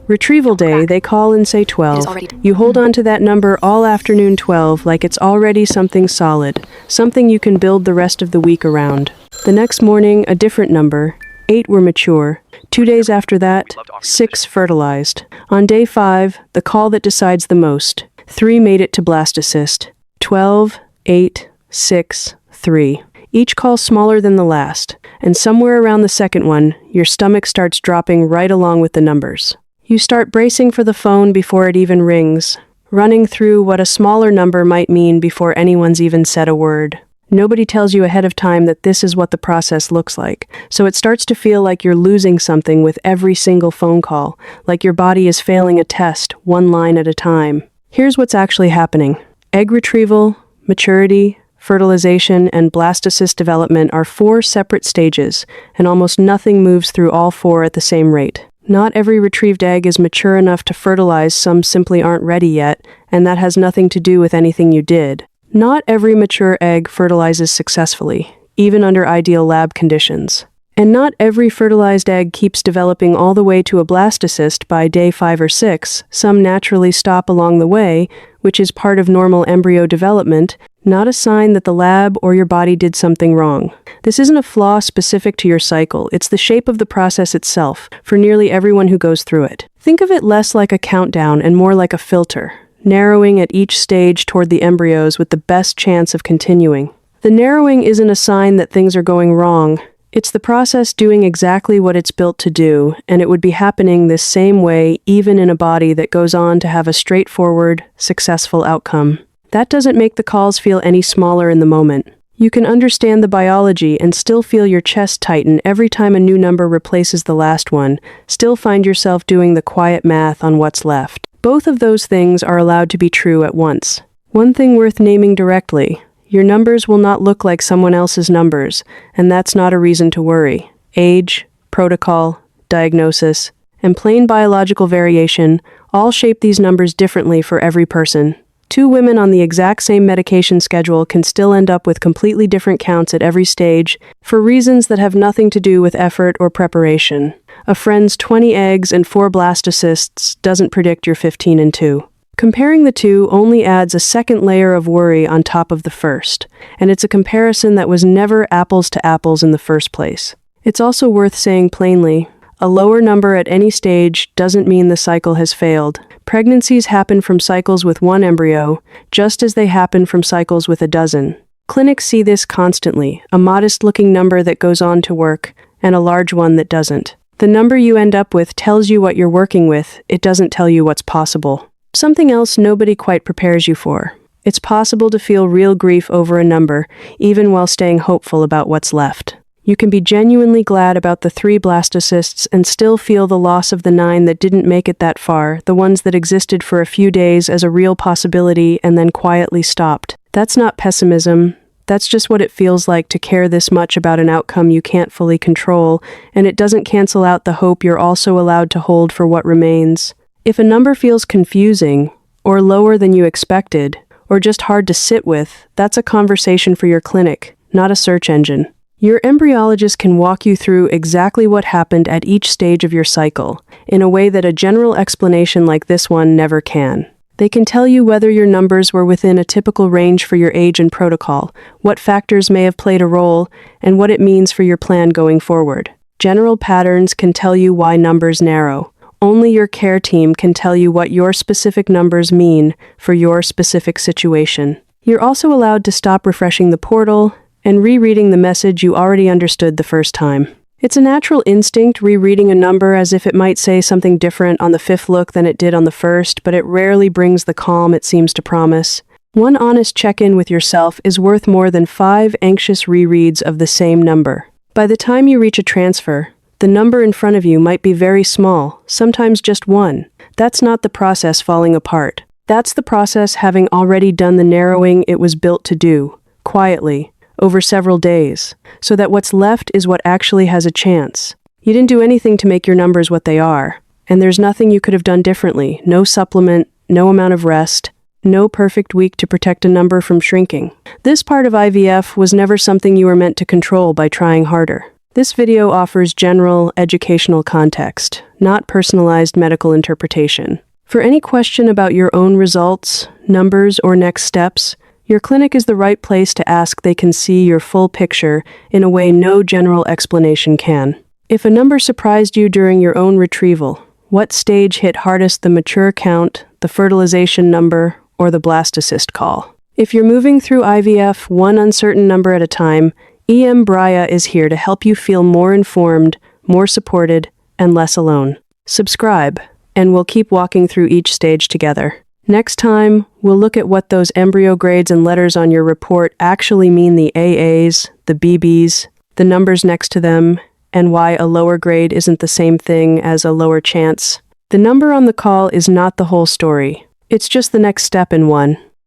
Retrieval day, they call and say 12. You hold on to that number all afternoon 12 like it's already something solid, something you can build the rest of the week around. The next morning, a different number. 8 were mature. 2 days after that, 6 fertilized. On day 5, the call that decides the most. 3 made it to blastocyst. 12, 8, 6, 3. Each call smaller than the last, and somewhere around the second one, your stomach starts dropping right along with the numbers. You start bracing for the phone before it even rings, running through what a smaller number might mean before anyone's even said a word. Nobody tells you ahead of time that this is what the process looks like, so it starts to feel like you're losing something with every single phone call, like your body is failing a test, one line at a time. Here's what's actually happening. Egg retrieval, maturity, fertilization, and blastocyst development are 4 separate stages, and almost nothing moves through all 4 at the same rate. Not every retrieved egg is mature enough to fertilize, some simply aren't ready yet, and that has nothing to do with anything you did. Not every mature egg fertilizes successfully, even under ideal lab conditions. And not every fertilized egg keeps developing all the way to a blastocyst by day 5 or 6. Some naturally stop along the way, which is part of normal embryo development, not a sign that the lab or your body did something wrong. This isn't a flaw specific to your cycle, it's the shape of the process itself, for nearly everyone who goes through it. Think of it less like a countdown and more like a filter, narrowing at each stage toward the embryos with the best chance of continuing. The narrowing isn't a sign that things are going wrong. It's the process doing exactly what it's built to do, and it would be happening this same way even in a body that goes on to have a straightforward, successful outcome. That doesn't make the calls feel any smaller in the moment. You can understand the biology and still feel your chest tighten every time a new number replaces the last one, still find yourself doing the quiet math on what's left. Both of those things are allowed to be true at once. One thing worth naming directly: your numbers will not look like someone else's numbers, and that's not a reason to worry. Age, protocol, diagnosis, and plain biological variation all shape these numbers differently for every person. 2 women on the exact same medication schedule can still end up with completely different counts at every stage for reasons that have nothing to do with effort or preparation. A friend's 20 eggs and 4 blastocysts doesn't predict your 15 and 2. Comparing the two only adds a second layer of worry on top of the first, and it's a comparison that was never apples to apples in the first place. It's also worth saying plainly, a lower number at any stage doesn't mean the cycle has failed. Pregnancies happen from cycles with 1 embryo, just as they happen from cycles with a dozen. Clinics see this constantly, a modest-looking number that goes on to work, and a large one that doesn't. The number you end up with tells you what you're working with, it doesn't tell you what's possible. Something else nobody quite prepares you for. It's possible to feel real grief over a number, even while staying hopeful about what's left. You can be genuinely glad about the 3 blastocysts and still feel the loss of the 9 that didn't make it that far, the ones that existed for a few days as a real possibility and then quietly stopped. That's not pessimism. That's just what it feels like to care this much about an outcome you can't fully control, and it doesn't cancel out the hope you're also allowed to hold for what remains. If a number feels confusing, or lower than you expected, or just hard to sit with, that's a conversation for your clinic, not a search engine. Your embryologist can walk you through exactly what happened at each stage of your cycle, in a way that a general explanation like this one never can. They can tell you whether your numbers were within a typical range for your age and protocol, what factors may have played a role, and what it means for your plan going forward. General patterns can tell you why numbers narrow. Only your care team can tell you what your specific numbers mean for your specific situation. You're also allowed to stop refreshing the portal and rereading the message you already understood the first time. It's a natural instinct rereading a number as if it might say something different on the 5th look than it did on the first, but it rarely brings the calm it seems to promise. One honest check-in with yourself is worth more than 5 anxious rereads of the same number. By the time you reach a transfer, the number in front of you might be very small, sometimes just 1. That's not the process falling apart. That's the process having already done the narrowing it was built to do, quietly, over several days, so that what's left is what actually has a chance. You didn't do anything to make your numbers what they are, and there's nothing you could have done differently. No supplement, no amount of rest, no perfect week to protect a number from shrinking. This part of IVF was never something you were meant to control by trying harder. This video offers general educational context, not personalized medical interpretation. For any question about your own results, numbers, or next steps, your clinic is the right place to ask. They can see your full picture in a way no general explanation can. If a number surprised you during your own retrieval, what stage hit hardest, the mature count, the fertilization number, or the blastocyst call? If you're moving through IVF one uncertain number at a time, EM Braya is here to help you feel more informed, more supported, and less alone. Subscribe, and we'll keep walking through each stage together. Next time, we'll look at what those embryo grades and letters on your report actually mean, the AAs, the BBs, the numbers next to them, and why a lower grade isn't the same thing as a lower chance. The number on the call is not the whole story. It's just the next step in one.